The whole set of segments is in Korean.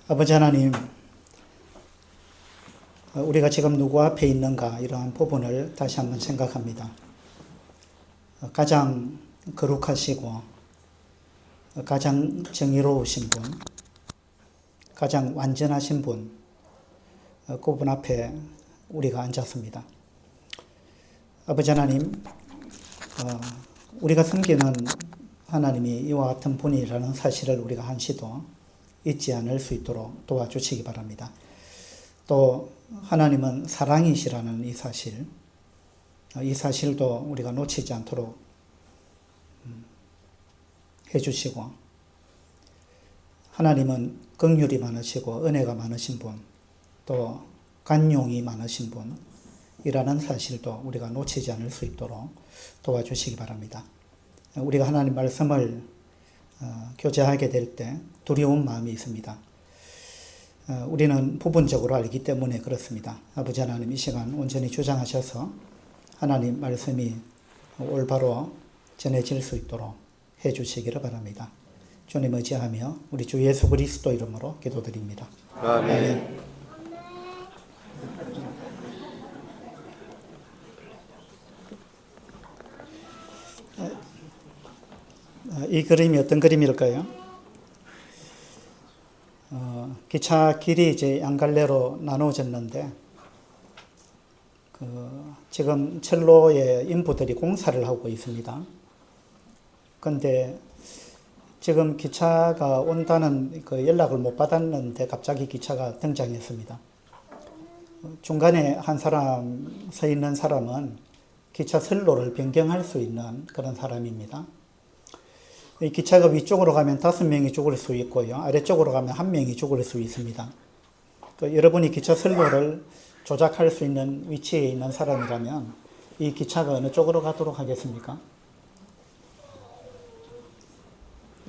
아버지 하나님, 우리가 지금 누구 앞에 있는가 이러한 부분을 다시 한번 생각합니다. 가장 거룩하시고 가장 정의로우신 분, 가장 완전하신 분, 그분 앞에 우리가 앉았습니다. 아버지 하나님, 우리가 섬기는 하나님이 이와 같은 분이라는 사실을 우리가 한시도 잊지 않을 수 있도록 도와주시기 바랍니다. 또 하나님은 사랑이시라는 이 사실도 우리가 놓치지 않도록 해주시고, 하나님은 긍휼이 많으시고 은혜가 많으신 분, 또 관용이 많으신 분이라는 사실도 우리가 놓치지 않을 수 있도록 도와주시기 바랍니다. 우리가 하나님 말씀을 교제하게 될 때 두려운 마음이 있습니다. 우리는 부분적으로 알기 때문에 그렇습니다. 아버지 하나님, 이 시간 온전히 주장하셔서 하나님 말씀이 올바로 전해질 수 있도록 해주시기를 바랍니다. 주님 의지하며 우리 주 예수 그리스도 이름으로 기도드립니다. 아멘. 이 그림이 어떤 그림일까요? 기차 길이 이제 양갈래로 나누어졌는데, 지금 철로의 인부들이 공사를 하고 있습니다. 그런데 지금 기차가 온다는 그 연락을 못 받았는데 갑자기 기차가 등장했습니다. 중간에 한 사람, 서 있는 사람은 기차 선로를 변경할 수 있는 그런 사람입니다. 이 기차가 위쪽으로 가면 5명이 죽을 수 있고요, 아래쪽으로 가면 1명이 죽을 수 있습니다. 여러분이 기차 선로를 조작할 수 있는 위치에 있는 사람이라면 이 기차가 어느 쪽으로 가도록 하겠습니까?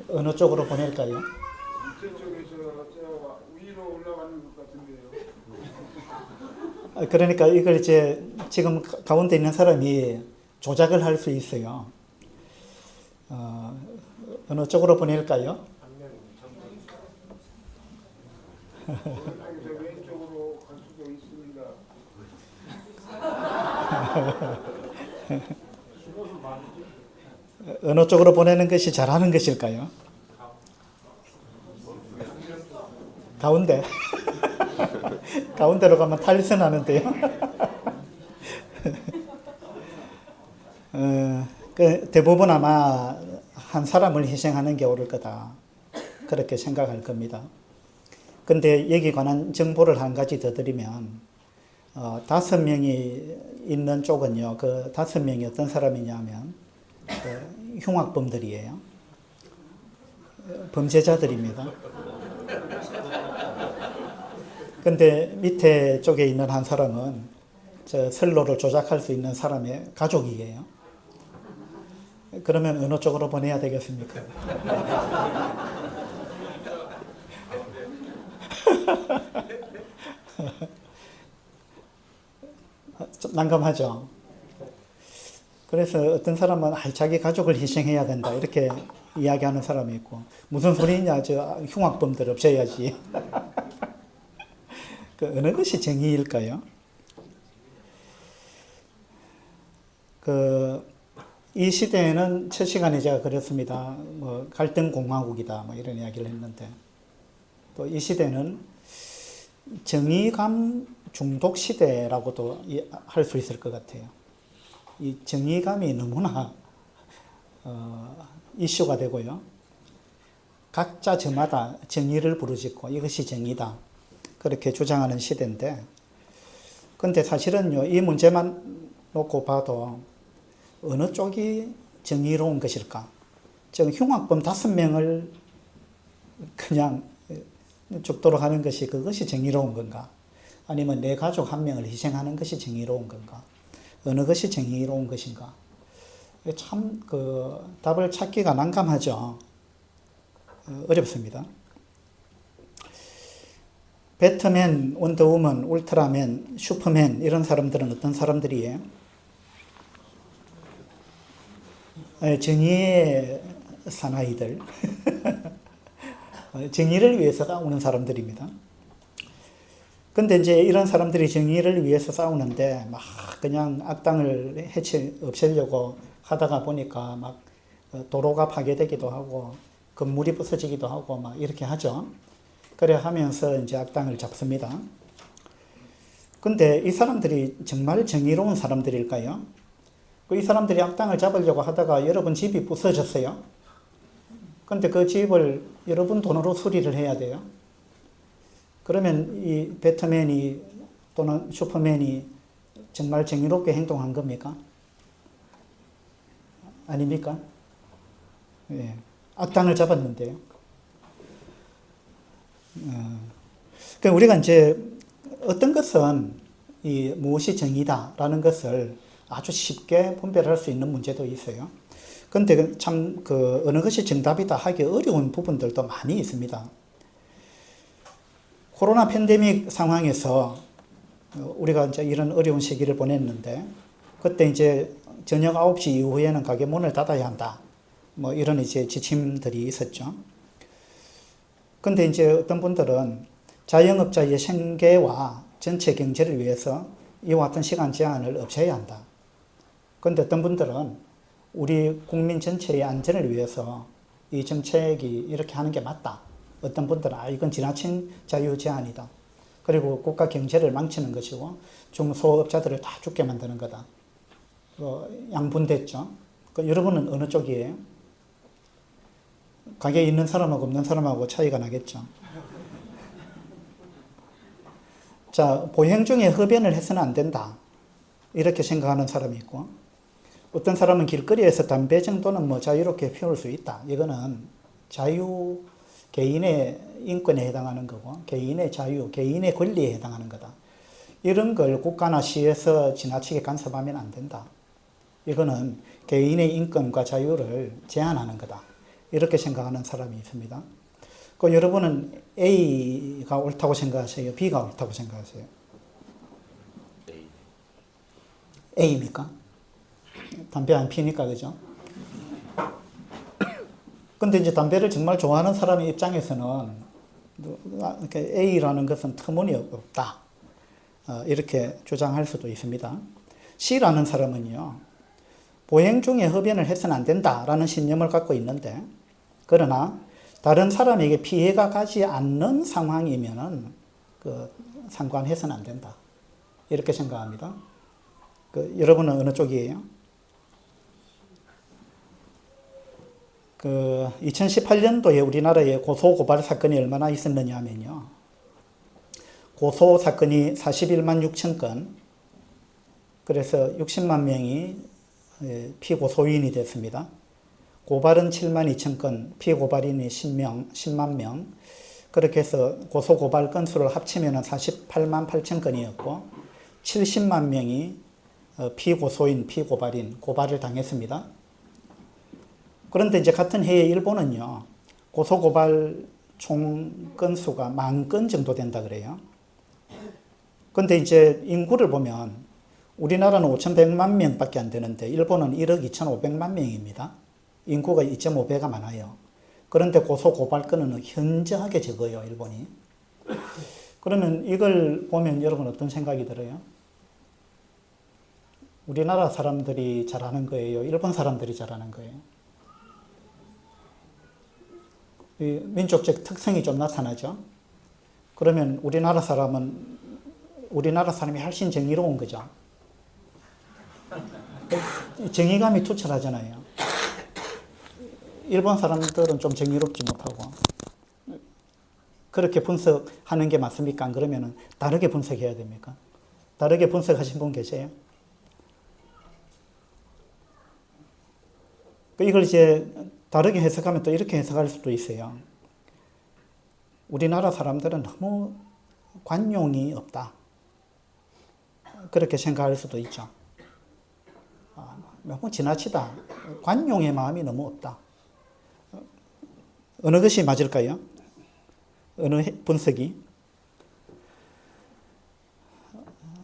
어느 쪽으로 보낼까요? 밑에 쪽에서 위로 올라가는 것 같은데요. 그러니까 이걸 이제 지금 가운데 있는 사람이 조작을 할 수 있어요. 어느 쪽으로 보낼까요? 왼쪽으로 갈 수도 있습니다. 어느 쪽으로 보내는 것이 잘하는 것일까요? 가운데. 가운데로 가면 탈선하는데요. 대부분 아마 한 사람을 희생하는 게 옳을 거다, 그렇게 생각할 겁니다. 근데 여기 관한 정보를 한 가지 더 드리면, 5명이 있는 쪽은요, 그 5명이 어떤 사람이냐면 흉악범들이에요. 범죄자들입니다. 근데 밑에 쪽에 있는 한 사람은 저 선로를 조작할 수 있는 사람의 가족이에요. 그러면 어느 쪽으로 보내야 되겠습니까? 난감하죠. 그래서 어떤 사람은 자기 가족을 희생해야 된다, 이렇게 이야기하는 사람이 있고, 무슨 소리냐, 저 흉악범들 없애야지. 그 어느 것이 정의일까요? 이 시대에는 첫 시간에 제가 그랬습니다. 갈등 공화국이다, 이런 이야기를 했는데, 또 이 시대는 정의감 중독 시대라고도 할 수 있을 것 같아요. 이 정의감이 너무나 이슈가 되고요, 각자 저마다 정의를 부르짖고 이것이 정의다, 그렇게 주장하는 시대인데, 근데 사실은요, 이 문제만 놓고 봐도 어느 쪽이 정의로운 것일까? 즉 흉악범 5명을 그냥 죽도록 하는 것이, 그것이 정의로운 건가? 아니면 내 가족 1명을 희생하는 것이 정의로운 건가? 어느 것이 정의로운 것인가? 참 답을 찾기가 난감하죠. 어렵습니다. 배트맨, 원더우먼, 울트라맨, 슈퍼맨, 이런 사람들은 어떤 사람들이에요? 정의의 사나이들. 정의를 위해서 싸우는 사람들입니다. 근데 이제 이런 사람들이 정의를 위해서 싸우는데 막 그냥 악당을 없애려고 하다가 보니까 막 도로가 파괴되기도 하고 건물이 부서지기도 하고 막 이렇게 하죠. 그래 하면서 이제 악당을 잡습니다. 근데 이 사람들이 정말 정의로운 사람들일까요? 이 사람들이 악당을 잡으려고 하다가 여러분 집이 부서졌어요. 근데 그 집을 여러분 돈으로 수리를 해야 돼요. 그러면 이 배트맨이 또는 슈퍼맨이 정말 정의롭게 행동한 겁니까? 아닙니까? 예. 악당을 잡았는데요. 그러니까 우리가 이제 어떤 것은 이 무엇이 정의다라는 것을 아주 쉽게 분별할 수 있는 문제도 있어요. 근데 참 어느 것이 정답이다 하기 어려운 부분들도 많이 있습니다. 코로나 팬데믹 상황에서 우리가 이제 이런 어려운 시기를 보냈는데 그때 이제 저녁 9시 이후에는 가게 문을 닫아야 한다. 뭐 이런 이제 지침들이 있었죠. 근데 이제 어떤 분들은 자영업자의 생계와 전체 경제를 위해서 이와 같은 시간 제한을 없애야 한다. 근데 어떤 분들은 우리 국민 전체의 안전을 위해서 이 정책이 이렇게 하는 게 맞다. 어떤 분들은 이건 지나친 자유 제한이다. 그리고 국가 경제를 망치는 것이고 중소업자들을 다 죽게 만드는 거다. 양분됐죠. 여러분은 어느 쪽이에요? 가게에 있는 사람하고 없는 사람하고 차이가 나겠죠. 자, 보행 중에 흡연을 해서는 안 된다. 이렇게 생각하는 사람이 있고, 어떤 사람은 길거리에서 담배 정도는 뭐 자유롭게 피울 수 있다. 이거는 개인의 인권에 해당하는 거고, 개인의 자유, 개인의 권리에 해당하는 거다. 이런 걸 국가나 시에서 지나치게 간섭하면 안 된다. 이거는 개인의 인권과 자유를 제한하는 거다. 이렇게 생각하는 사람이 있습니다. 여러분은 A가 옳다고 생각하세요? B가 옳다고 생각하세요? A입니까? 담배 안 피니까, 그죠? 근데 이제 담배를 정말 좋아하는 사람의 입장에서는 A라는 것은 터무니없다. 이렇게 주장할 수도 있습니다. C라는 사람은요, 보행 중에 흡연을 해서는 안 된다라는 신념을 갖고 있는데, 그러나 다른 사람에게 피해가 가지 않는 상황이면은 상관해서는 안 된다. 이렇게 생각합니다. 여러분은 어느 쪽이에요? 2018년도에 우리나라에 고소고발 사건이 얼마나 있었느냐 하면요. 고소 사건이 41만 6천 건, 그래서 60만 명이 피고소인이 됐습니다. 고발은 7만 2천 건, 피고발인이 10만 명, 그렇게 해서 고소고발 건수를 합치면 48만 8천 건이었고, 70만 명이 피고소인, 피고발인, 고발을 당했습니다. 그런데 이제 같은 해에 일본은요, 고소고발 총 건수가 10,000건 정도 된다 그래요. 근데 이제 인구를 보면 우리나라는 5,100만 명밖에 안 되는데 일본은 1억 2,500만 명입니다. 인구가 2.5배가 많아요. 그런데 고소고발 건은 현저하게 적어요, 일본이. 그러면 이걸 보면 여러분 어떤 생각이 들어요? 우리나라 사람들이 잘하는 거예요? 일본 사람들이 잘하는 거예요? 이 민족적 특성이 좀 나타나죠? 그러면 우리나라 사람이 훨씬 정의로운 거죠. 정의감이 투철하잖아요. 일본 사람들은 좀 정의롭지 못하고. 그렇게 분석하는 게 맞습니까? 안 그러면 다르게 분석해야 됩니까? 다르게 분석하신 분 계세요? 이걸 이제 다르게 해석하면 또 이렇게 해석할 수도 있어요. 우리나라 사람들은 너무 관용이 없다. 그렇게 생각할 수도 있죠. 너무 지나치다. 관용의 마음이 너무 없다. 어느 것이 맞을까요? 어느 분석이?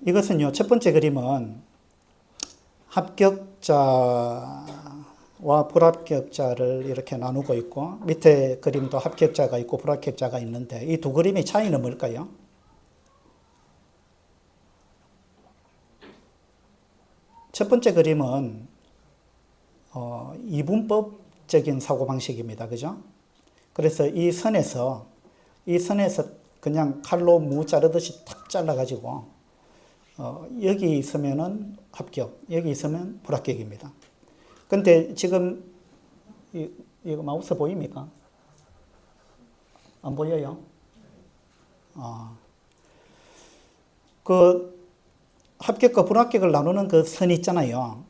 이것은요, 첫 번째 그림은 합격자 불합격자를 이렇게 나누고 있고 밑에 그림도 합격자가 있고 불합격자가 있는데 이 두 그림의 차이는 뭘까요? 첫 번째 그림은 이분법적인 사고방식입니다. 그죠? 그래서 이 선에서 그냥 칼로 무 자르듯이 탁 잘라가지고 여기 있으면은 합격, 여기 있으면 불합격입니다. 근데 지금 이거 마우스 보입니까? 안 보여요? 그 합격과 불합격을 나누는 그 선 있잖아요.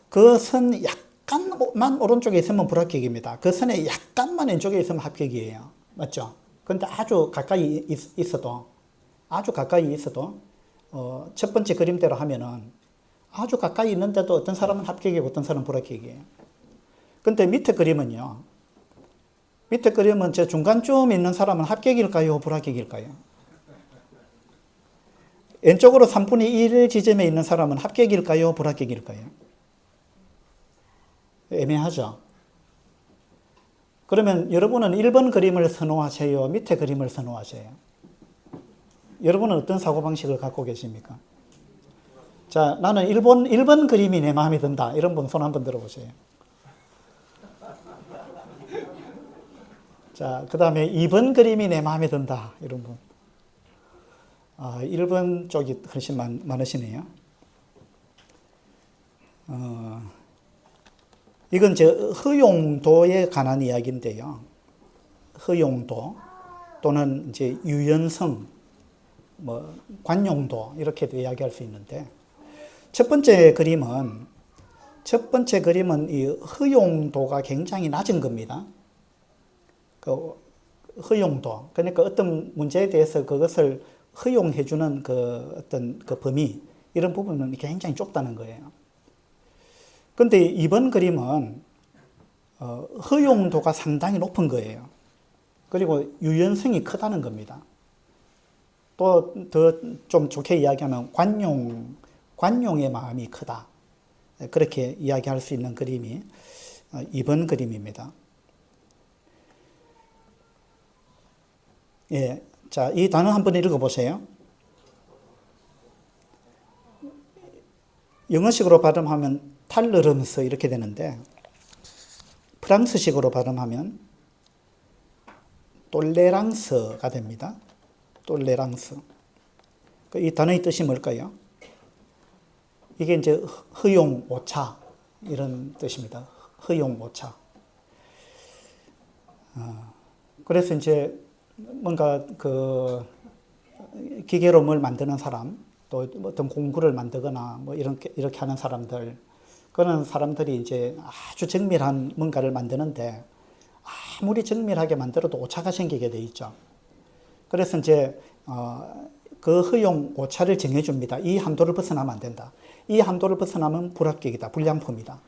그 선 약간만 오른쪽에 있으면 불합격입니다. 그 선에 약간만 왼쪽에 있으면 합격이에요. 맞죠? 근데 아주 가까이 있어도 첫 번째 그림대로 하면은 아주 가까이 있는데도 어떤 사람은 합격이고 어떤 사람은 불합격이에요. 근데 밑에 그림은 저 중간쯤 있는 사람은 합격일까요? 불합격일까요? 왼쪽으로 3분의 1 지점에 있는 사람은 합격일까요? 불합격일까요? 애매하죠? 그러면 여러분은 1번 그림을 선호하세요? 밑에 그림을 선호하세요? 여러분은 어떤 사고방식을 갖고 계십니까? 자, 나는 1번 그림이 내 마음에 든다. 이런 분 손 한번 들어보세요. 자, 그 다음에 2번 그림이 내 마음에 든다. 이런 분. 1번 쪽이 훨씬 많으시네요. 이건 허용도에 관한 이야기인데요. 허용도 또는 이제 유연성, 관용도 이렇게도 이야기할 수 있는데 첫 번째 그림은 이 허용도가 굉장히 낮은 겁니다. 그 허용도, 그러니까 어떤 문제에 대해서 그것을 허용해주는 그 어떤 그 범위, 이런 부분은 굉장히 좁다는 거예요. 근데 이번 그림은 허용도가 상당히 높은 거예요. 그리고 유연성이 크다는 겁니다. 또 더 좀 좋게 이야기하면 관용의 마음이 크다. 그렇게 이야기할 수 있는 그림이 이번 그림입니다. 예, 자, 이 단어 한번 읽어보세요. 영어식으로 발음하면 탈러런스 이렇게 되는데 프랑스식으로 발음하면 똘레랑스가 됩니다. 똘레랑스. 이 단어의 뜻이 뭘까요? 이게 이제 허용 오차 이런 뜻입니다. 허용 오차. 그래서 이제 뭔가 그 기계로 뭘 만드는 사람, 또 어떤 공구를 만들거나 이렇게 하는 사람들, 그런 사람들이 이제 아주 정밀한 뭔가를 만드는데 아무리 정밀하게 만들어도 오차가 생기게 돼 있죠. 그래서 이제 그 허용 오차를 정해줍니다. 이 함도를 벗어나면 안 된다. 이 함도를 벗어나면 불합격이다. 불량품이다.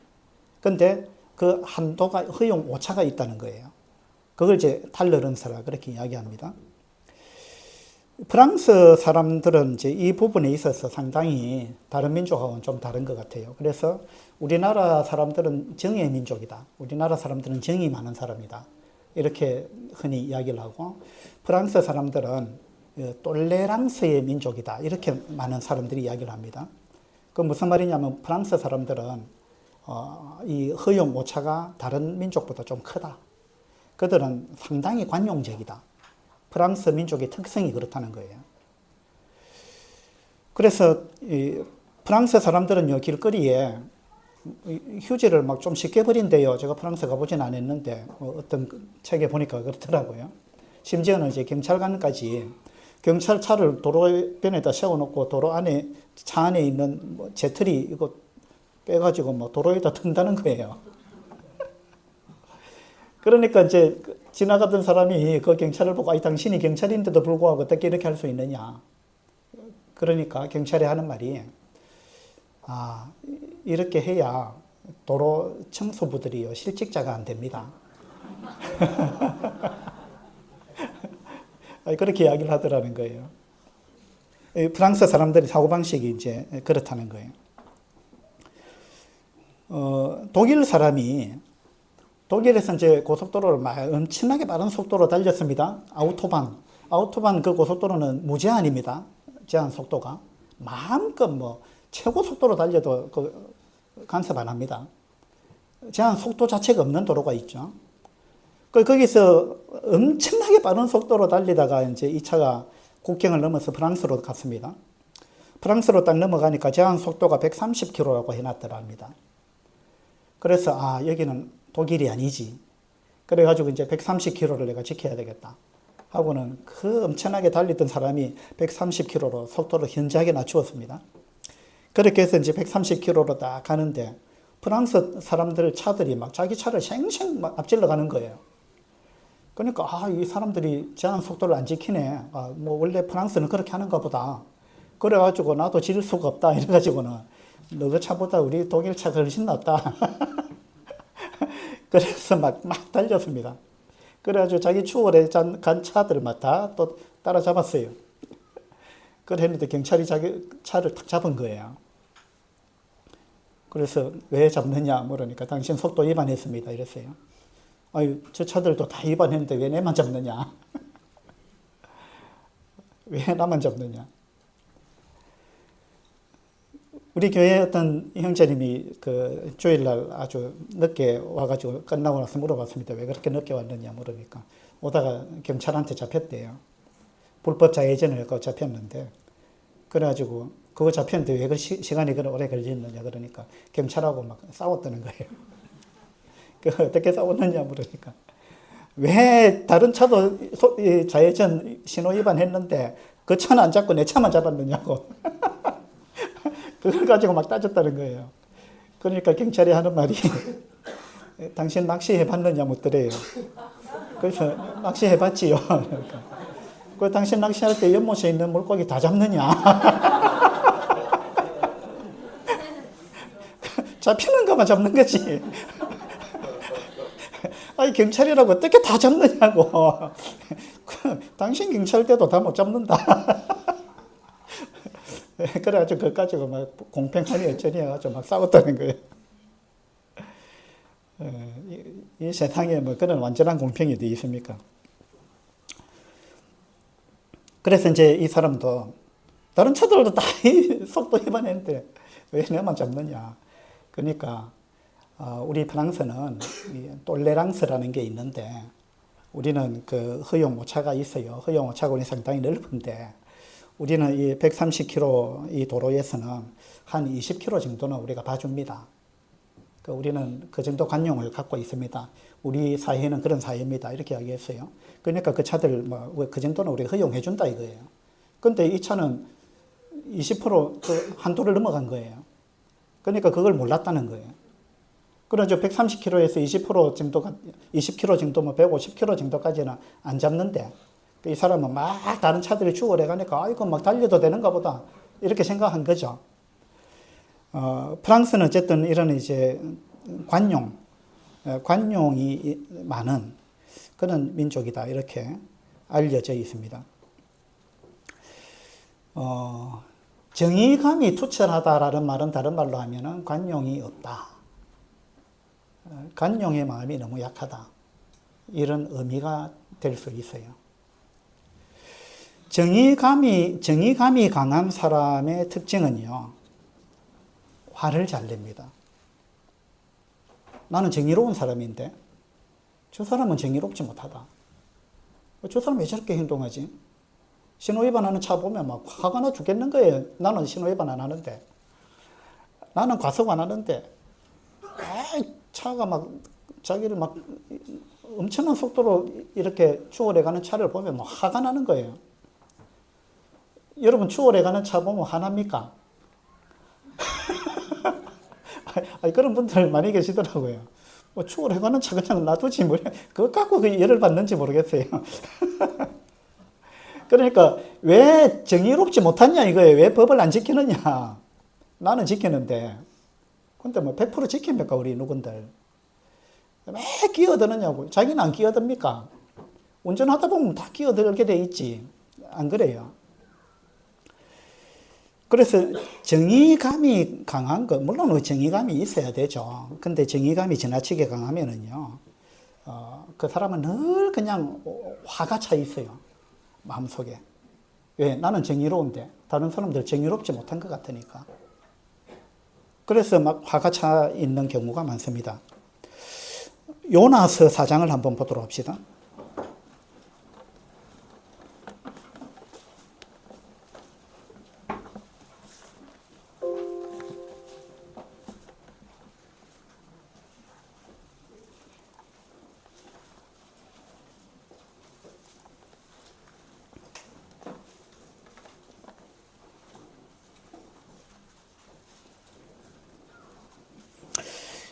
근데 그 함도가 허용 오차가 있다는 거예요. 그걸 이제 탈러런스라 그렇게 이야기합니다. 프랑스 사람들은 이제 이 부분에 있어서 상당히 다른 민족하고는 좀 다른 것 같아요. 그래서 우리나라 사람들은 정의의 민족이다. 우리나라 사람들은 정이 많은 사람이다. 이렇게 흔히 이야기를 하고 프랑스 사람들은 똘레랑스의 민족이다. 이렇게 많은 사람들이 이야기를 합니다. 그 무슨 말이냐면 프랑스 사람들은 이 허용 오차가 다른 민족보다 좀 크다. 그들은 상당히 관용적이다. 프랑스 민족의 특성이 그렇다는 거예요. 그래서 이 프랑스 사람들은요, 길거리에 휴지를 막 좀 쉽게 버린대요. 제가 프랑스 가보진 않았는데 어떤 책에 보니까 그렇더라고요. 심지어는 이제 경찰관까지 경찰차를 도로변에다 세워놓고 도로 안에 차 안에 있는 재떨이 이거 빼가지고 도로에다 든다는 거예요. 그러니까 이제 지나가던 사람이 그 경찰을 보고 당신이 경찰인데도 불구하고 어떻게 이렇게 할 수 있느냐. 그러니까 경찰이 하는 말이 이렇게 해야 도로 청소부들이요 실직자가 안 됩니다. 그렇게 이야기를 하더라는 거예요. 프랑스 사람들이 사고방식이 이제 그렇다는 거예요. 독일 사람이 독일에서 이제 고속도로를 막 엄청나게 빠른 속도로 달렸습니다. 아우토반 그 고속도로는 무제한입니다. 제한 속도가. 마음껏 뭐 최고 속도로 달려도 그 간섭 안 합니다. 제한 속도 자체가 없는 도로가 있죠. 거기서 엄청나게 빠른 속도로 달리다가 이제 이 차가 국경을 넘어서 프랑스로 갔습니다. 프랑스로 딱 넘어가니까 제한 속도가 130km라고 해놨더랍니다. 그래서 여기는 독일이 아니지. 그래가지고 이제 130km를 내가 지켜야 되겠다 하고는 그 엄청나게 달리던 사람이 130km로 속도를 현저하게 낮추었습니다. 그렇게 해서 이제 130km로 딱 가는데 프랑스 사람들 차들이 막 자기 차를 생생 막 앞질러 가는 거예요. 그러니까 이 사람들이 제한 속도를 안 지키네. 뭐 원래 프랑스는 그렇게 하는가 보다. 그래가지고 나도 지를 수가 없다. 이래가지고는 너그 차보다 우리 독일 차가 훨씬 낫다. 그래서 막 달렸습니다. 그래가지고 자기 추월에 간 차들을 막 다 또 따라잡았어요. 그랬는데 경찰이 자기 차를 탁 잡은 거예요. 그래서 왜 잡느냐 물으니까 당신 속도 위반했습니다. 이랬어요. 저 차들도 다 위반했는데 왜 내만 잡느냐? 왜 나만 잡느냐? 우리 교회 어떤 형제님이 그 주일날 아주 늦게 와가지고 끝나고 나서 물어봤습니다. 왜 그렇게 늦게 왔느냐 물으니까 오다가 경찰한테 잡혔대요. 불법 자해전을 했고 잡혔는데 그래가지고 그거 잡혔는데 왜 그 시간이 그렇게 오래 걸렸느냐 그러니까 경찰하고 막 싸웠다는 거예요. 그 어떻게 싸웠느냐 물으니까 왜 다른 차도 자해전 신호 위반했는데 그 차는 안 잡고 내 차만 잡았느냐고. 그걸 가지고 막 따졌다는 거예요. 그러니까 경찰이 하는 말이 당신 낚시해 봤느냐 묻더래요. 그래서 낚시해 봤지요. 그러니까 그 당신 낚시할 때 연못에 있는 물고기 다 잡느냐? 잡히는 것만 잡는 거지. 경찰이라고 어떻게 다 잡느냐고. 당신 경찰 때도 다 못 잡는다. 그래가지고 그거 가지고 막 공평하니 어쩌니 해가지고 막 싸웠다는 거예요. 이 세상에 뭐 그런 완전한 공평이 어디 있습니까? 그래서 이제 이 사람도 다른 차들도 다 속도 위반했는데 왜 내만 잡느냐. 그러니까 우리 프랑스는 똘레랑스라는 게 있는데 우리는 그 허용 오차가 있어요. 허용 오차가 우리 상당히 넓은데 우리는 이 130km 이 도로에서는 한 20km 정도는 우리가 봐줍니다. 우리는 그 정도 관용을 갖고 있습니다. 우리 사회는 그런 사회입니다. 이렇게 이야기했어요. 그러니까 그 차들 그 정도는 우리가 허용해준다 이거예요. 근데 이 차는 20%그 한도를 넘어간 거예요. 그러니까 그걸 몰랐다는 거예요. 그래서 130km에서 20% 정도가 20km 정도면 150km 정도까지는 안 잡는데 이 사람은 막 다른 차들이 추월해 가니까 이거 막 달려도 되는가 보다 이렇게 생각한 거죠. 프랑스는 어쨌든 이런 이제 관용이 많은 그런 민족이다 이렇게 알려져 있습니다. 정의감이 투철하다라는 말은 다른 말로 하면은 관용이 없다. 관용의 마음이 너무 약하다. 이런 의미가 될 수 있어요. 정의감이 강한 사람의 특징은요, 화를 잘 냅니다. 나는 정의로운 사람인데, 저 사람은 정의롭지 못하다. 저 사람 왜 저렇게 행동하지? 신호위반하는 차 보면 막 화가 나 죽겠는 거예요. 나는 신호위반 안 하는데. 나는 과속 안 하는데. 차가 막, 자기를 막 엄청난 속도로 이렇게 추월해 가는 차를 보면 막 화가 나는 거예요. 여러분 추월해 가는 차 보면 화납니까? 그런 분들 많이 계시더라고요. 추월해 가는 차 그냥 놔두지 뭐 그거 갖고 그 열을 받는지 모르겠어요. 그러니까 왜 정의롭지 못하냐 이거예요. 왜 법을 안 지키느냐. 나는 지키는데. 근데 뭐 100% 지킵니까 우리 누군들. 왜 끼어드느냐고. 자기는 안 끼어듭니까? 운전하다 보면 다 끼어들게 돼 있지. 안 그래요? 그래서 정의감이 강한 거, 물론 정의감이 있어야 되죠. 근데 정의감이 지나치게 강하면은요, 그 사람은 늘 그냥 화가 차 있어요. 마음속에. 왜? 나는 정의로운데 다른 사람들 정의롭지 못한 것 같으니까. 그래서 막 화가 차 있는 경우가 많습니다. 요나서 4장을 한번 보도록 합시다.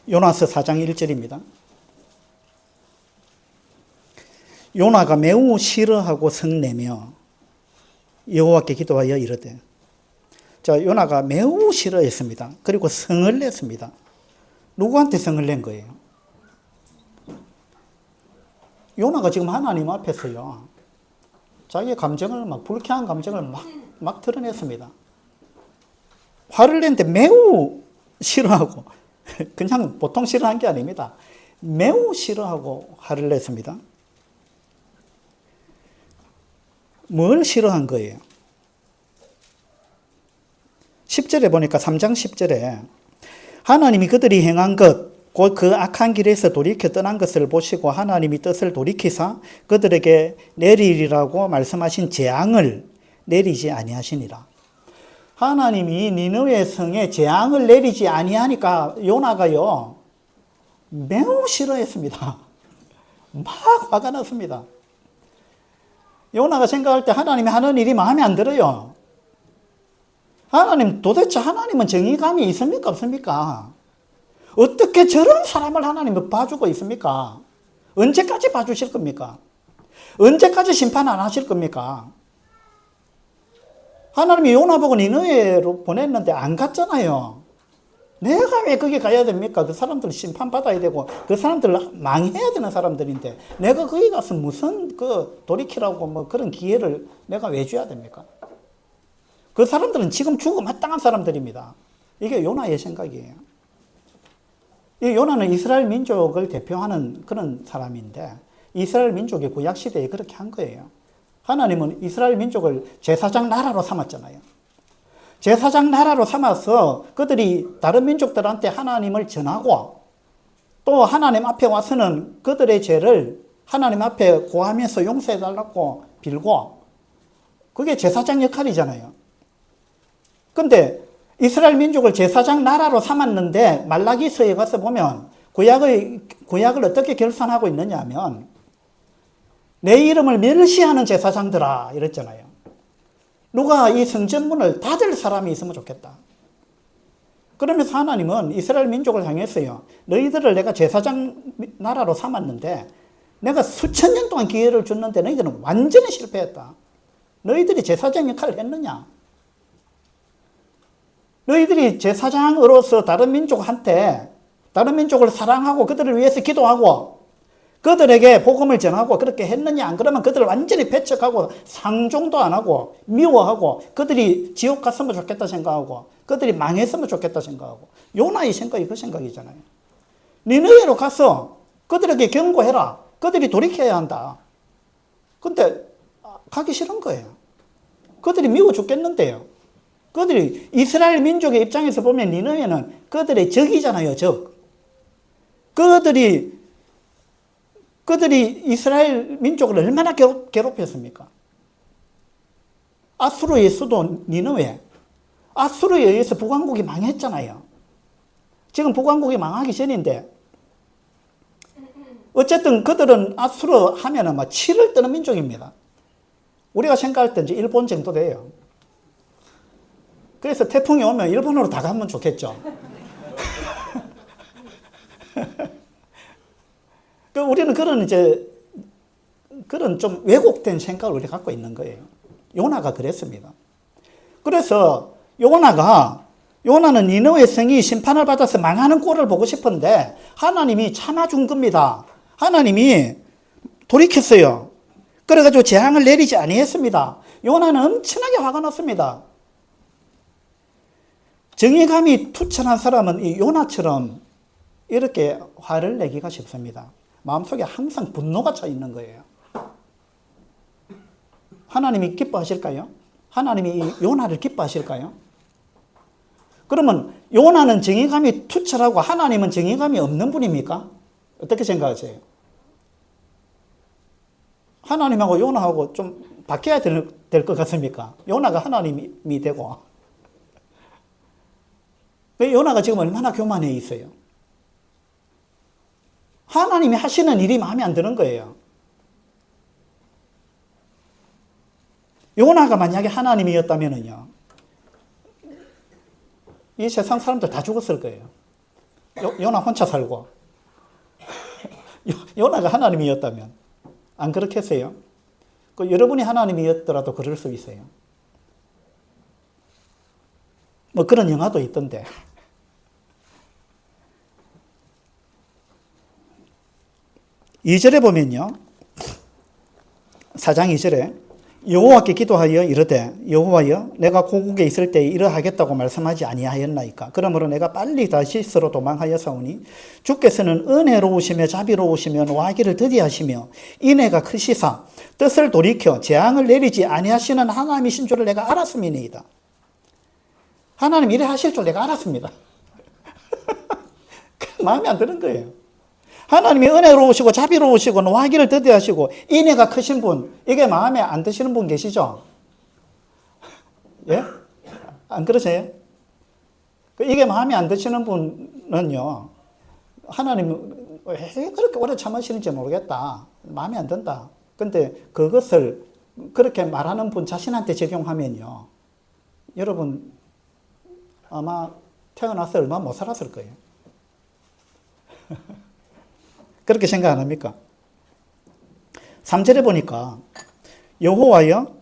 요나서 4장 1절입니다. 요나가 매우 싫어하고 성내며 여호와께 기도하여 이르되. 자, 요나가 매우 싫어했습니다. 그리고 성을 냈습니다. 누구한테 성을 낸 거예요? 요나가 지금 하나님 앞에서요, 자기의 감정을 불쾌한 감정을 막 드러냈습니다. 화를 냈는데 매우 싫어하고, 그냥 보통 싫어한 게 아닙니다. 매우 싫어하고 화를 냈습니다. 뭘 싫어한 거예요? 10절에 보니까 3장 10절에 하나님이 그들이 행한 것, 곧 그 악한 길에서 돌이켜 떠난 것을 보시고 하나님이 뜻을 돌이키사 그들에게 내리리라고 말씀하신 재앙을 내리지 아니하시니라. 하나님이 니느웨 성에 재앙을 내리지 아니하니까 요나가요 매우 싫어했습니다. 막 화가 났습니다. 요나가 생각할 때 하나님이 하는 일이 마음에 안 들어요. 하나님, 도대체 하나님은 정의감이 있습니까 없습니까? 어떻게 저런 사람을 하나님은 봐주고 있습니까? 언제까지 봐주실 겁니까? 언제까지 심판 안 하실 겁니까? 하나님이 요나 보고 니느웨로 보냈는데 안 갔잖아요. 내가 왜 거기 가야 됩니까? 그 사람들 심판받아야 되고 그 사람들 망해야 되는 사람들인데 내가 거기 가서 무슨 돌이키라고 그런 기회를 내가 왜 줘야 됩니까? 그 사람들은 지금 죽어 마땅한 사람들입니다. 이게 요나의 생각이에요. 이 요나는 이스라엘 민족을 대표하는 그런 사람인데 이스라엘 민족이 구약시대에 그렇게 한 거예요. 하나님은 이스라엘 민족을 제사장 나라로 삼았잖아요. 제사장 나라로 삼아서 그들이 다른 민족들한테 하나님을 전하고 또 하나님 앞에 와서는 그들의 죄를 하나님 앞에 고하면서 용서해달라고 빌고 그게 제사장 역할이잖아요. 근데 이스라엘 민족을 제사장 나라로 삼았는데 말라기서에 가서 보면 구약을 어떻게 결산하고 있느냐 하면 내 이름을 멸시하는 제사장들아 이랬잖아요. 누가 이 성전문을 닫을 사람이 있으면 좋겠다. 그러면서 하나님은 이스라엘 민족을 향했어요. 너희들을 내가 제사장 나라로 삼았는데 내가 수천 년 동안 기회를 줬는데 너희들은 완전히 실패했다. 너희들이 제사장 역할을 했느냐? 너희들이 제사장으로서 다른 민족한테 다른 민족을 사랑하고 그들을 위해서 기도하고 그들에게 복음을 전하고 그렇게 했느냐? 안 그러면 그들을 완전히 배척하고 상종도 안 하고 미워하고 그들이 지옥 갔으면 좋겠다 생각하고 그들이 망했으면 좋겠다 생각하고 요나의 생각이 그 생각이잖아요. 니느웨로 가서 그들에게 경고해라. 그들이 돌이켜야 한다. 근데 가기 싫은 거예요. 그들이 미워 죽겠는데요. 그들이 이스라엘 민족의 입장에서 보면 니느웨는 그들의 적이잖아요. 적. 그들이 이스라엘 민족을 얼마나 괴롭혔습니까? 아수르의 수도 니느웨. 아수르에 의해서 북왕국이 망했잖아요. 지금 북왕국이 망하기 전인데 어쨌든 그들은 아수르 하면은 막 치를 뜨는 민족입니다. 우리가 생각할 때 이제 일본 정도 돼요. 그래서 태풍이 오면 일본으로 다 가면 좋겠죠. 우리는 그런 좀 왜곡된 생각을 우리가 갖고 있는 거예요. 요나가 그랬습니다. 그래서 요나는 니느웨 성이 심판을 받아서 망하는 꼴을 보고 싶은데 하나님이 참아준 겁니다. 하나님이 돌이켰어요. 그래가지고 재앙을 내리지 아니했습니다. 요나는 엄청나게 화가 났습니다. 정의감이 투철한 사람은 이 요나처럼 이렇게 화를 내기가 쉽습니다. 마음속에 항상 분노가 차 있는 거예요. 하나님이 기뻐하실까요? 하나님이 이 요나를 기뻐하실까요? 그러면 요나는 정의감이 투철하고 하나님은 정의감이 없는 분입니까? 어떻게 생각하세요? 하나님하고 요나하고 좀 바뀌어야 될 것 같습니까? 요나가 하나님이 되고. 왜 요나가 지금 얼마나 교만해 있어요? 하나님이 하시는 일이 마음에 안 드는 거예요. 요나가 만약에 하나님이었다면요, 이 세상 사람들 다 죽었을 거예요. 요나 혼자 살고. 요나가 하나님이었다면 안 그렇겠어요? 여러분이 하나님이었더라도 그럴 수 있어요. 뭐 그런 영화도 있던데. 2절에 보면요, 4장 2절에 여호와께 기도하여 이르되 여호와여 내가 고국에 있을 때 이러하겠다고 말씀하지 아니하였나이까. 그러므로 내가 빨리 다시스로 도망하였사오니 주께서는 은혜로우시며 자비로우시며 노하기를 더디하시며 인애가 크시사 뜻을 돌이켜 재앙을 내리지 아니하시는 하나님이신 줄을 내가 알았음이니이다. 하나님 이래 하실 줄 내가 알았습니다. 마음에 안 드는 거예요. 하나님이 은혜로우시고 자비로우시고 노하기를 더디하시고 인애가 크신 분, 이게 마음에 안 드시는 분 계시죠? 예? 안 그러세요? 이게 마음에 안 드시는 분은요, 하나님 왜 그렇게 오래 참으시는지 모르겠다. 마음에 안 든다. 근데 그것을 그렇게 말하는 분 자신한테 적용하면요, 여러분 아마 태어나서 얼마 못 살았을 거예요. 그렇게 생각 안 합니까? 3절에 보니까 여호와여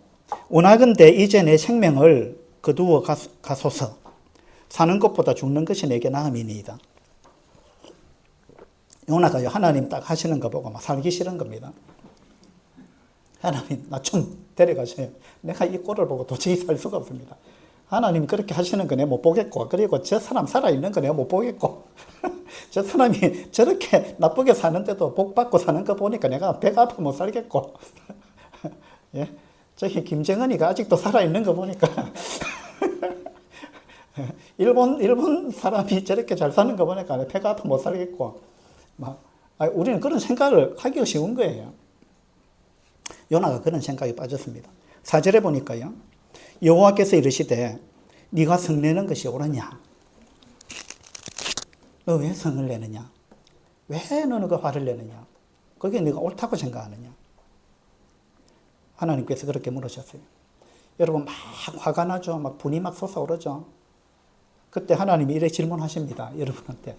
원하건대 이제 내 생명을 거두어 가소서. 사는 것보다 죽는 것이 내게 나음이니이다. 요나가요, 하나님 딱 하시는 거 보고 막 살기 싫은 겁니다. 하나님 나 좀 데려가세요. 내가 이 꼴을 보고 도저히 살 수가 없습니다. 하나님이 그렇게 하시는 거 내가 못 보겠고, 그리고 저 사람 살아있는 거 내가 못 보겠고, 저 사람이 저렇게 나쁘게 사는데도 복 받고 사는 거 보니까 내가 배가 아파 못 살겠고, 예? 저기 김정은이가 아직도 살아있는 거 보니까, 일본 사람이 저렇게 잘 사는 거 보니까 배가 아파 못 살겠고, 우리는 그런 생각을 하기가 쉬운 거예요. 요나가 그런 생각에 빠졌습니다. 4절에 보니까요, 여호와께서 이르시되 네가 성내는 것이 옳으냐? 너 왜 성을 내느냐? 왜 너는 그 화를 내느냐? 그게 네가 옳다고 생각하느냐? 하나님께서 그렇게 물으셨어요. 여러분 막 화가 나죠? 막 분이 막 솟아오르죠? 그때 하나님이 이렇게 질문하십니다. 여러분한테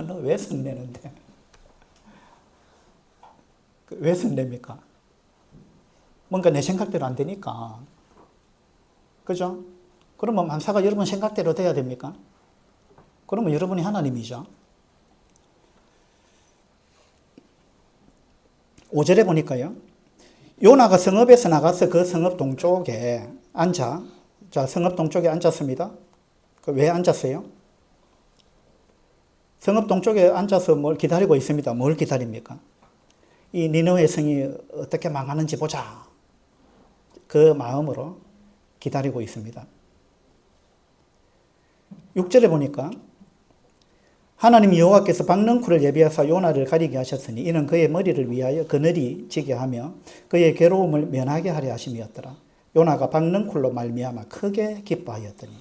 너 왜 성내는데? 왜 성냅니까? 뭔가 내 생각대로 안 되니까. 그죠? 그러면 만사가 여러분 생각대로 돼야 됩니까? 그러면 여러분이 하나님이죠. 5절에 보니까요, 요나가 성읍에서 나가서 그 성읍 동쪽에 앉아, 자, 성읍 동쪽에 앉았습니다. 왜 앉았어요? 성읍 동쪽에 앉아서 뭘 기다리고 있습니다. 뭘 기다립니까? 이 니느웨 성이 어떻게 망하는지 보자. 그 마음으로 기다리고 있습니다. 6절에 보니까 하나님 여호와께서 박넝쿨을 예비하사 요나를 가리게 하셨으니 이는 그의 머리를 위하여 그늘이 지게 하며 그의 괴로움을 면하게 하려 하심이었더라. 요나가 박넝쿨로 말미암아 크게 기뻐하였더니.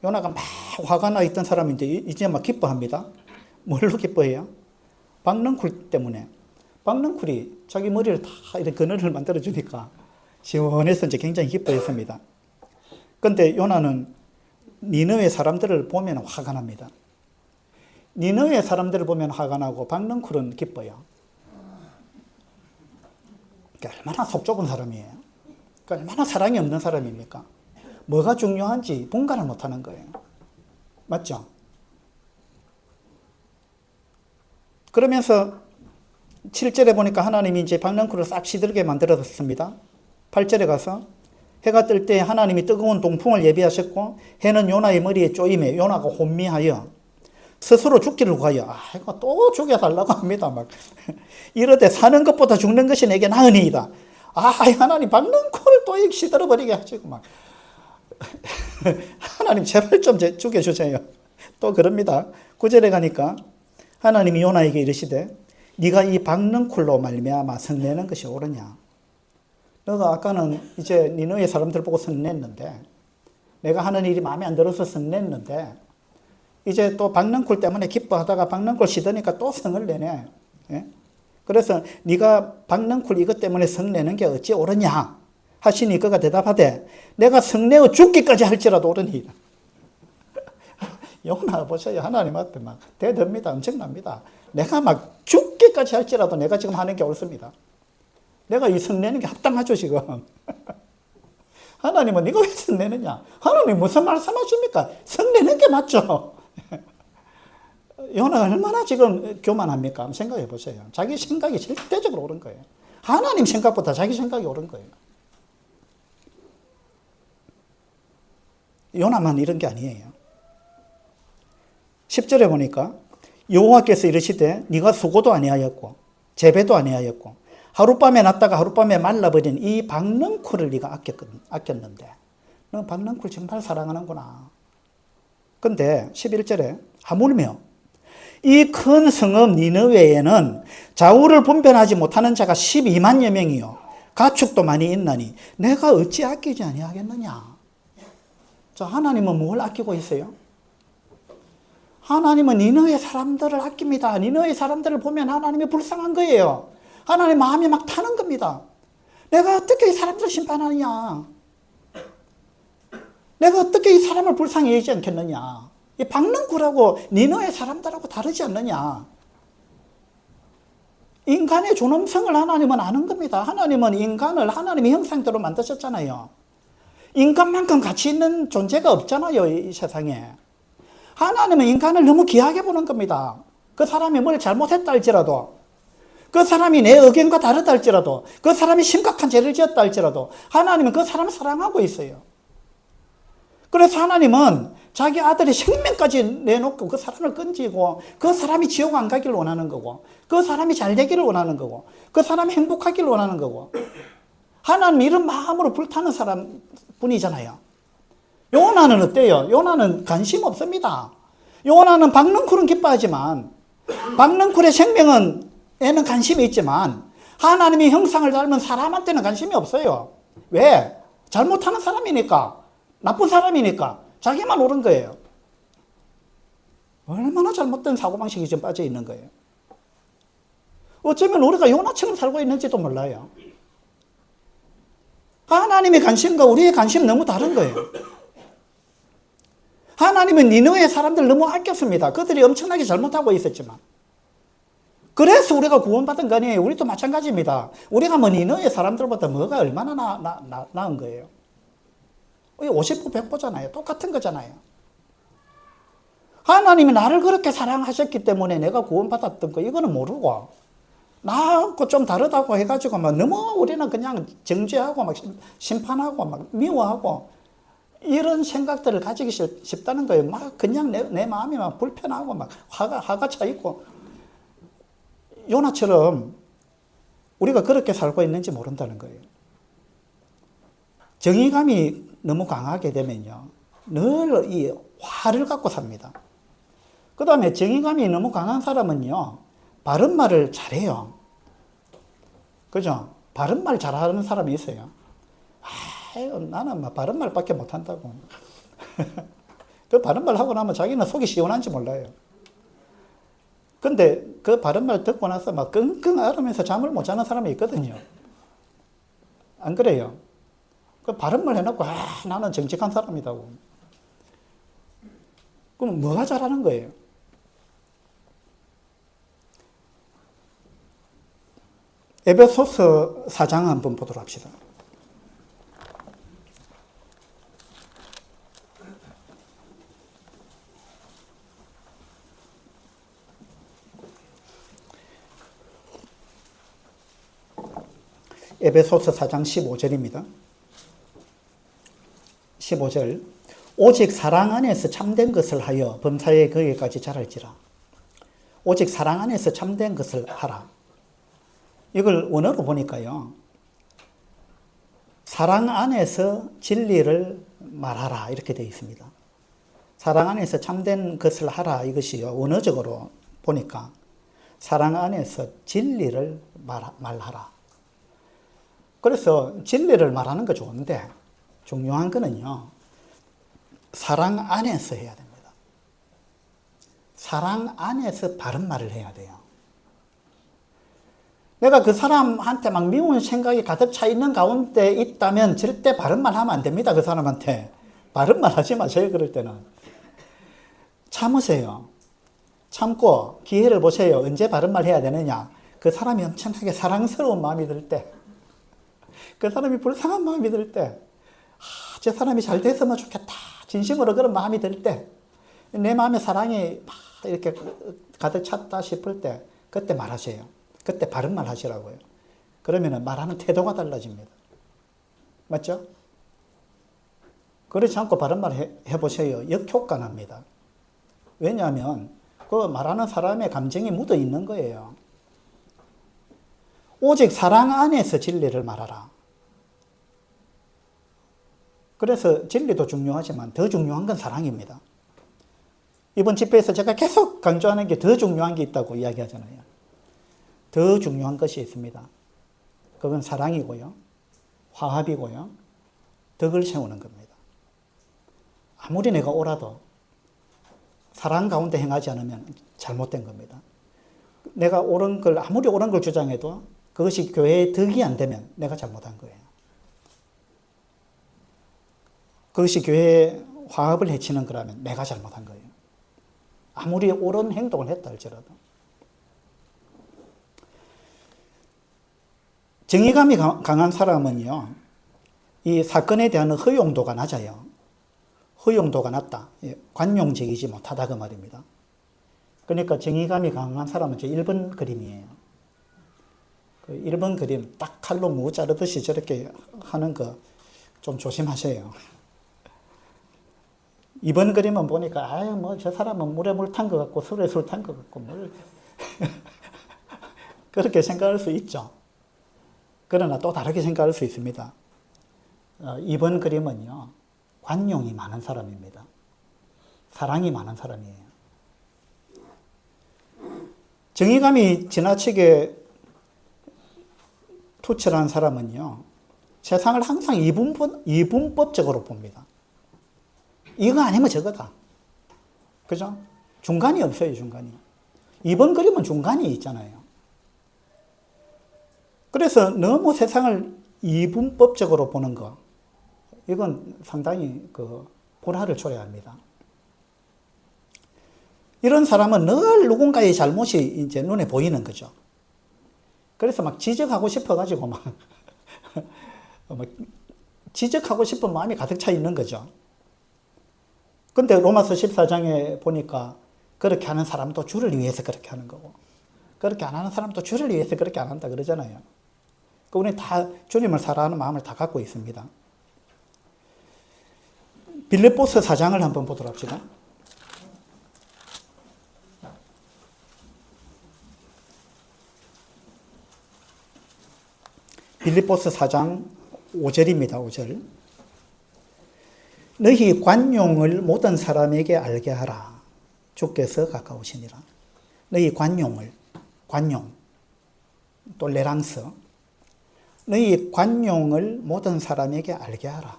요나가 막 화가 나 있던 사람인데 이제 막 기뻐합니다. 뭘로 기뻐해요? 박넝쿨 때문에. 박넝쿨이 자기 머리를 다 이렇게 그늘을 만들어주니까 시원해서 이제 굉장히 기뻐했습니다. 그런데 요나는 니느웨 사람들을 보면 화가 납니다. 니느웨 사람들을 보면 화가 나고 박넝쿨은 기뻐요. 그러니까 얼마나 속 좁은 사람이에요. 그러니까 얼마나 사랑이 없는 사람입니까? 뭐가 중요한지 분간을 못하는 거예요. 맞죠? 그러면서 7절에 보니까 하나님이 이제 박넝쿨을 싹 시들게 만들었습니다. 8절에 가서 해가 뜰 때 하나님이 뜨거운 동풍을 예비하셨고 해는 요나의 머리에 쪼임에 요나가 혼미하여 스스로 죽기를 구하여 이거 또 죽여달라고 합니다. 막 이러되 사는 것보다 죽는 것이 내게 나으니이다. 하나님 박능코를 또 시들어버리게 하시고 막 하나님 제발 좀 죽여주세요. 또 그럽니다. 9절에 가니까 하나님이 요나에게 이르시되 네가 이 박능쿨로 말미암아 성내는 것이 옳으냐. 너가 아까는 이제 니느웨 사람들 보고 성냈는데 내가 하는 일이 마음에 안 들어서 성냈는데 이제 또 박능쿨 때문에 기뻐하다가 박능쿨 시드니까 또 성을 내네. 예? 그래서 네가 박능쿨 이것 때문에 성내는 게 어찌 옳으냐 하시니 그가 대답하되 내가 성내어 죽기까지 할지라도 옳으니이다. 요나 보세요. 하나님 앞에 막 대듭니다. 엄청납니다. 내가 막 죽기까지 할지라도 내가 지금 하는 게 옳습니다. 내가 이 성내는 게 합당하죠 지금. 하나님은 네가 왜 성내느냐. 하나님 무슨 말씀하십니까. 성내는 게 맞죠. 요나가 얼마나 지금 교만합니까? 한번 생각해 보세요. 자기 생각이 절대적으로 옳은 거예요. 하나님 생각보다 자기 생각이 옳은 거예요. 요나만 이런 게 아니에요. 10절에 보니까 여호와께서 이르시되 네가 수고도 아니하였고 재배도 아니하였고 하룻밤에 났다가 하룻밤에 말라버린 이 박능쿨을 네가 아꼈는데 너 박능쿨 정말 사랑하는구나. 근데 11절에 하물며 이 큰 성읍 니느웨에는 자우를 분별하지 못하는 자가 12만여 명이요 가축도 많이 있나니 내가 어찌 아끼지 아니하겠느냐. 자, 하나님은 뭘 아끼고 있어요? 하나님은 니느웨 사람들을 아낍니다. 니느웨 사람들을 보면 하나님이 불쌍한 거예요. 하나님 마음이 막 타는 겁니다. 내가 어떻게 이 사람들을 심판하느냐. 내가 어떻게 이 사람을 불쌍히 여기지 않겠느냐. 이 박능쿨하고 니느웨 사람들하고 다르지 않느냐. 인간의 존엄성을 하나님은 아는 겁니다. 하나님은 인간을 하나님의 형상대로 만드셨잖아요. 인간만큼 가치 있는 존재가 없잖아요, 이 세상에. 하나님은 인간을 너무 귀하게 보는 겁니다. 그 사람이 뭘 잘못했다 할지라도, 그 사람이 내 의견과 다르다 할지라도, 그 사람이 심각한 죄를 지었다 할지라도 하나님은 그 사람을 사랑하고 있어요. 그래서 하나님은 자기 아들의 생명까지 내놓고 그 사람을 건지고 그 사람이 지옥 안 가기를 원하는 거고 그 사람이 잘 되기를 원하는 거고 그 사람이 행복하기를 원하는 거고 하나님 이런 마음으로 불타는 사람 분이잖아요. 요나는 어때요? 요나는 관심 없습니다. 요나는 박능쿨은 기뻐하지만 박능쿨의 생명은 에는 관심이 있지만 하나님의 형상을 닮은 사람한테는 관심이 없어요. 왜? 잘못하는 사람이니까. 나쁜 사람이니까. 자기만 옳은 거예요. 얼마나 잘못된 사고방식이 좀 빠져 있는 거예요. 어쩌면 우리가 요나처럼 살고 있는지도 몰라요. 하나님의 관심과 우리의 관심 너무 다른 거예요. 하나님은 니느웨 사람들 너무 아꼈습니다. 그들이 엄청나게 잘못하고 있었지만. 그래서 우리가 구원받은 거 아니에요. 우리도 마찬가지입니다. 우리가 뭐 니느웨 사람들보다 뭐가 얼마나 나은 거예요. 50보 100보잖아요. 똑같은 거잖아요. 하나님이 나를 그렇게 사랑하셨기 때문에 내가 구원받았던 거 이거는 모르고 나하고 좀 다르다고 해가지고 막 너무 우리는 그냥 정죄하고 막 심판하고 막 미워하고 이런 생각들을 가지기 쉽다는 거예요. 막 그냥 내 마음이 막 불편하고 막 화가 차 있고 요나처럼 우리가 그렇게 살고 있는지 모른다는 거예요. 정의감이 너무 강하게 되면요. 늘 이 화를 갖고 삽니다. 그 다음에 정의감이 너무 강한 사람은요. 바른 말을 잘해요. 그죠? 바른 말 잘하는 사람이 있어요. 나는 막 바른 말밖에 못한다고. 그 바른 말 하고 나면 자기는 속이 시원한지 몰라요. 근데 그 바른 말 듣고 나서 막 끙끙 앓으면서 잠을 못 자는 사람이 있거든요. 안 그래요? 그 바른 말 해놓고 나는 정직한 사람이다고. 그럼 뭐가 잘하는 거예요? 에베소서 4장 한번 보도록 합시다. 에베소서 4장 15절입니다. 15절. 오직 사랑 안에서 참된 것을 하여 범사에 거기까지 자랄지라. 오직 사랑 안에서 참된 것을 하라. 이걸 원어로 보니까요. 사랑 안에서 진리를 말하라 이렇게 되어 있습니다. 사랑 안에서 참된 것을 하라 이것이요. 원어적으로 보니까 사랑 안에서 진리를 말하라. 그래서 진리를 말하는 거 좋은데 중요한 거는요. 사랑 안에서 해야 됩니다. 사랑 안에서 바른 말을 해야 돼요. 내가 그 사람한테 막 미운 생각이 가득 차 있는 가운데 있다면 절대 바른 말 하면 안 됩니다. 그 사람한테. 바른 말 하지 마세요. 그럴 때는. 참으세요. 참고 기회를 보세요. 언제 바른 말 해야 되느냐. 그 사람이 엄청나게 사랑스러운 마음이 들 때, 그 사람이 불쌍한 마음이 들 때, 저 사람이 잘 됐으면 좋겠다. 진심으로 그런 마음이 들 때, 내 마음에 사랑이 막 이렇게 가득 찼다 싶을 때, 그때 말하세요. 그때 바른 말 하시라고요. 그러면 말하는 태도가 달라집니다. 맞죠? 그렇지 않고 바른 말 해보세요. 역효과 납니다. 왜냐하면 그 말하는 사람의 감정이 묻어 있는 거예요. 오직 사랑 안에서 진리를 말하라. 그래서 진리도 중요하지만 더 중요한 건 사랑입니다. 이번 집회에서 제가 계속 강조하는 게 더 중요한 게 있다고 이야기하잖아요. 더 중요한 것이 있습니다. 그건 사랑이고요. 화합이고요. 덕을 세우는 겁니다. 아무리 내가 옳아도 사랑 가운데 행하지 않으면 잘못된 겁니다. 내가 옳은 걸, 아무리 옳은 걸 주장해도 그것이 교회의 덕이 안 되면 내가 잘못한 거예요. 그것이 교회의 화합을 해치는 거라면 내가 잘못한 거예요. 아무리 옳은 행동을 했다 할지라도. 정의감이 강한 사람은요, 이 사건에 대한 허용도가 낮아요. 허용도가 낮다. 관용적이지 못하다 그 말입니다. 그러니까 정의감이 강한 사람은 저 1번 그림이에요. 그 1번 그림 딱 칼로 무 자르듯이 저렇게 하는 거 좀 조심하세요. 2번 그림은 보니까 아유 뭐 저 사람은 물에 물 탄 것 같고 술에 술 탄 것 같고 뭘 그렇게 생각할 수 있죠. 그러나 또 다르게 생각할 수 있습니다. 2번 그림은요. 관용이 많은 사람입니다. 사랑이 많은 사람이에요. 정의감이 지나치게 투철한 사람은요. 세상을 항상 이분법적으로 봅니다. 이거 아니면 저거다. 그죠? 중간이 없어요, 중간이. 2번 그림은 중간이 있잖아요. 그래서 너무 세상을 이분법적으로 보는 거, 이건 상당히 불화를 초래합니다. 이런 사람은 늘 누군가의 잘못이 이제 눈에 보이는 거죠. 그래서 막 지적하고 싶어가지고 막 지적하고 싶은 마음이 가득 차 있는 거죠. 근데 로마서 14장에 보니까 그렇게 하는 사람도 주를 위해서 그렇게 하는 거고, 그렇게 안 하는 사람도 주를 위해서 그렇게 안 한다 그러잖아요. 우리는 다 주님을 사랑하는 마음을 다 갖고 있습니다. 빌립보서 4장을 한번 보도록 합시다. 빌립보서 4장 5절입니다. 5절. 너희 관용을 모든 사람에게 알게 하라. 주께서 가까우시니라. 너희 관용, 톨레랑스. 너희 관용을 모든 사람에게 알게 하라.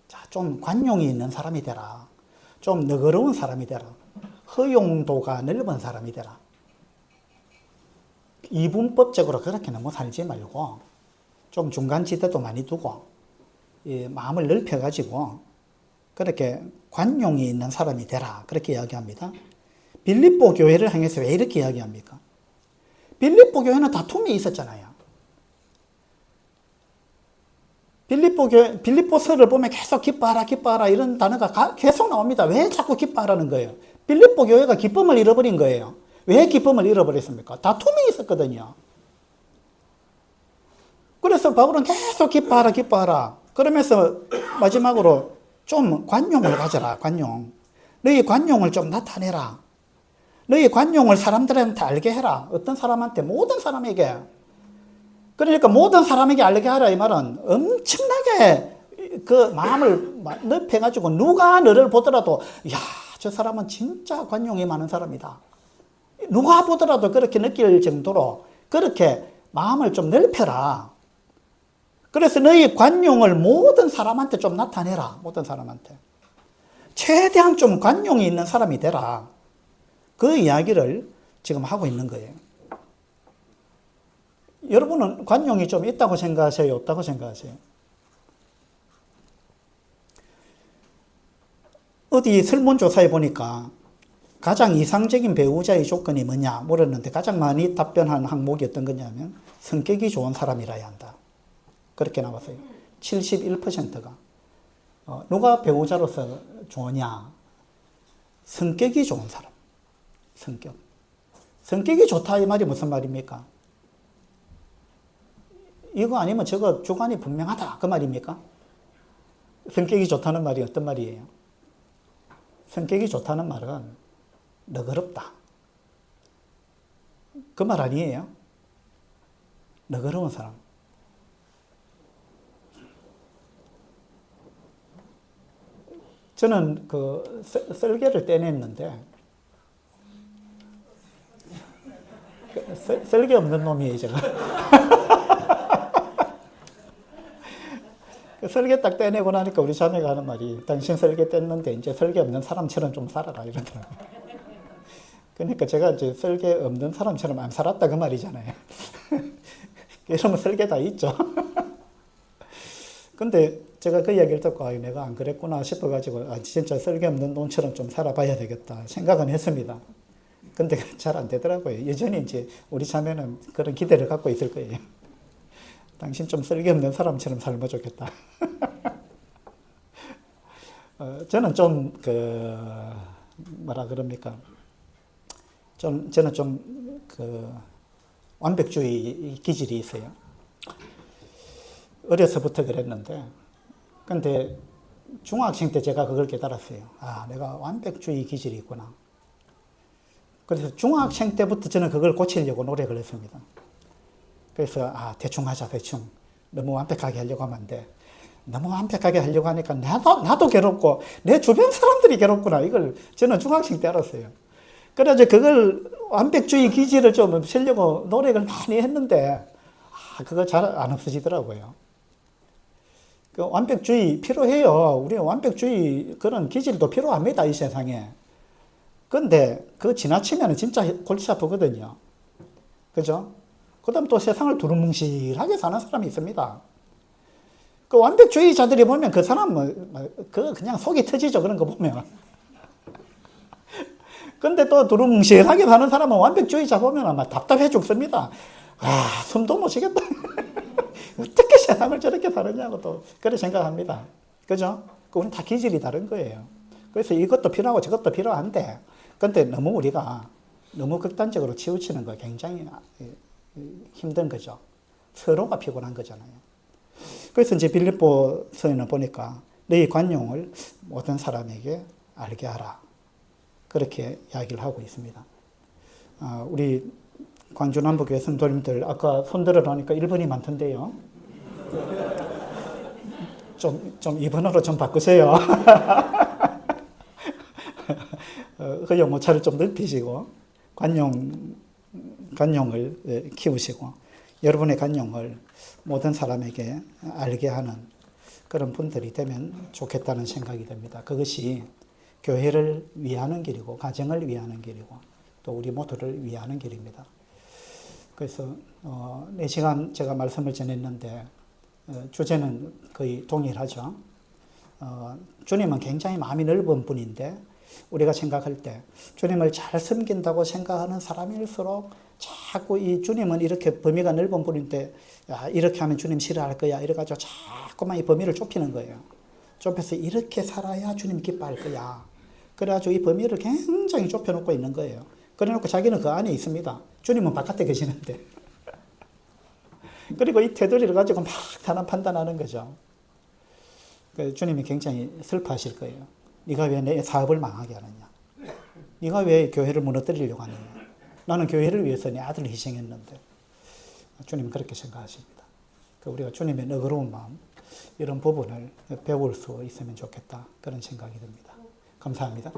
자, 좀 관용이 있는 사람이 되라. 좀 너그러운 사람이 되라. 허용도가 넓은 사람이 되라. 이분법적으로 그렇게 너무 살지 말고 좀 중간지대도 많이 두고 마음을 넓혀가지고 그렇게 관용이 있는 사람이 되라. 그렇게 이야기합니다. 빌립보 교회를 향해서 왜 이렇게 이야기합니까? 빌립보 교회는 다툼이 있었잖아요. 빌립보서를 보면 계속 기뻐하라, 기뻐하라 이런 단어가 계속 나옵니다. 왜 자꾸 기뻐하라는 거예요? 빌립보 교회가 기쁨을 잃어버린 거예요. 왜 기쁨을 잃어버렸습니까? 다툼이 있었거든요. 그래서 바울은 계속 기뻐하라, 기뻐하라. 그러면서 마지막으로 좀 관용을 가져라, 관용. 너희 관용을 좀 나타내라. 너희 관용을 사람들한테 알게 해라. 어떤 사람한테? 모든 사람에게. 그러니까 모든 사람에게 알게 하라 이 말은 엄청나게 그 마음을 넓혀가지고 누가 너를 보더라도 야, 저 사람은 진짜 관용이 많은 사람이다. 누가 보더라도 그렇게 느낄 정도로 그렇게 마음을 좀 넓혀라. 그래서 너희 관용을 모든 사람한테 좀 나타내라. 모든 사람한테. 최대한 좀 관용이 있는 사람이 되라. 그 이야기를 지금 하고 있는 거예요. 여러분은 관용이 좀 있다고 생각하세요? 없다고 생각하세요? 어디 설문조사에 보니까 가장 이상적인 배우자의 조건이 뭐냐 물었는데 가장 많이 답변한 항목이 어떤 거냐면 성격이 좋은 사람이라야 한다. 그렇게 나왔어요. 71%가. 누가 배우자로서 좋으냐? 성격이 좋은 사람. 성격. 성격이 좋다 이 말이 무슨 말입니까? 이거 아니면 저거 주관이 분명하다 그 말입니까? 성격이 좋다는 말이 어떤 말이에요? 성격이 좋다는 말은 너그럽다. 그 말 아니에요? 너그러운 사람. 저는 그 썰개를 떼냈는데 썰개 없는 놈이에요 제가. 설계 딱 떼내고 나니까 우리 자매가 하는 말이 당신 설계 뗐는데 이제 설계 없는 사람처럼 좀 살아라 이러더라고요. 그러니까 제가 이제 설계 없는 사람처럼 안 살았다 그 말이잖아요. 이러면 설계 다 있죠. 근데 제가 그 이야기를 듣고 내가 안 그랬구나 싶어가지고 진짜 설계 없는 놈처럼 좀 살아봐야 되겠다 생각은 했습니다. 근데 잘 안 되더라고요. 여전히 이제 우리 자매는 그런 기대를 갖고 있을 거예요. 당신 좀 쓸개 없는 사람처럼 살면 좋겠다. 저는 좀, 뭐라 그럽니까. 저는 좀, 완벽주의 기질이 있어요. 어려서부터 그랬는데, 근데 중학생 때 제가 그걸 깨달았어요. 아, 내가 완벽주의 기질이 있구나. 그래서 중학생 때부터 저는 그걸 고치려고 노력을 했습니다. 그래서 대충 하자 대충. 너무 완벽하게 하려고 하면 안 돼. 너무 완벽하게 하려고 하니까 나도 괴롭고 내 주변 사람들이 괴롭구나. 이걸 저는 중학생 때 알았어요. 그래서 그걸 완벽주의 기질을 좀 없애려고 노력을 많이 했는데 그거 잘 안 없어지더라고요. 그 완벽주의 필요해요. 우리 완벽주의 그런 기질도 필요합니다. 이 세상에. 근데 그거 지나치면 진짜 골치 아프거든요. 그죠? 그 다음 또 세상을 두루뭉실하게 사는 사람이 있습니다. 그 완벽주의자들이 보면 그 사람 그냥 속이 터지죠. 그런 거 보면. 근데 또 두루뭉실하게 사는 사람은 완벽주의자 보면 아마 답답해 죽습니다. 숨도 못 쉬겠다. 어떻게 세상을 저렇게 사느냐고 또 그렇게 생각합니다. 그죠? 우리는 다 기질이 다른 거예요. 그래서 이것도 필요하고 저것도 필요한데 근데 너무 우리가 너무 극단적으로 치우치는 거 굉장히 힘든 거죠. 서로가 피곤한 거잖아요. 그래서 이제 빌립보서에는 보니까 너희 관용을 모든 사람에게 알게 하라. 그렇게 이야기를 하고 있습니다. 우리 광주 남부교회 성도님들 아까 손 들어놓으니까 1번이 많던데요. 좀 2번으로 좀 바꾸세요. 허용 오차를 좀 넓히시고 관용을 키우시고 여러분의 관용을 모든 사람에게 알게 하는 그런 분들이 되면 좋겠다는 생각이 듭니다. 그것이 교회를 위하는 길이고 가정을 위하는 길이고 또 우리 모두를 위하는 길입니다. 그래서 4시간 제가 말씀을 전했는데 주제는 거의 동일하죠. 주님은 굉장히 마음이 넓은 분인데 우리가 생각할 때 주님을 잘 섬긴다고 생각하는 사람일수록 자꾸 이 주님은 이렇게 범위가 넓은 분인데 이렇게 하면 주님 싫어할 거야 이래가지고 자꾸만 이 범위를 좁히는 거예요. 좁혀서 이렇게 살아야 주님 기뻐할 거야. 그래가지고 이 범위를 굉장히 좁혀놓고 있는 거예요. 그래놓고 자기는 그 안에 있습니다. 주님은 바깥에 계시는데. 그리고 이 테두리를 가지고 막 단한 판단하는 거죠. 주님이 굉장히 슬퍼하실 거예요. 네가 왜 내 사업을 망하게 하느냐? 네가 왜 교회를 무너뜨리려고 하느냐? 나는 교회를 위해서 내 아들을 희생했는데. 주님은 그렇게 생각하십니다. 우리가 주님의 너그러운 마음, 이런 부분을 배울 수 있으면 좋겠다. 그런 생각이 듭니다. 감사합니다.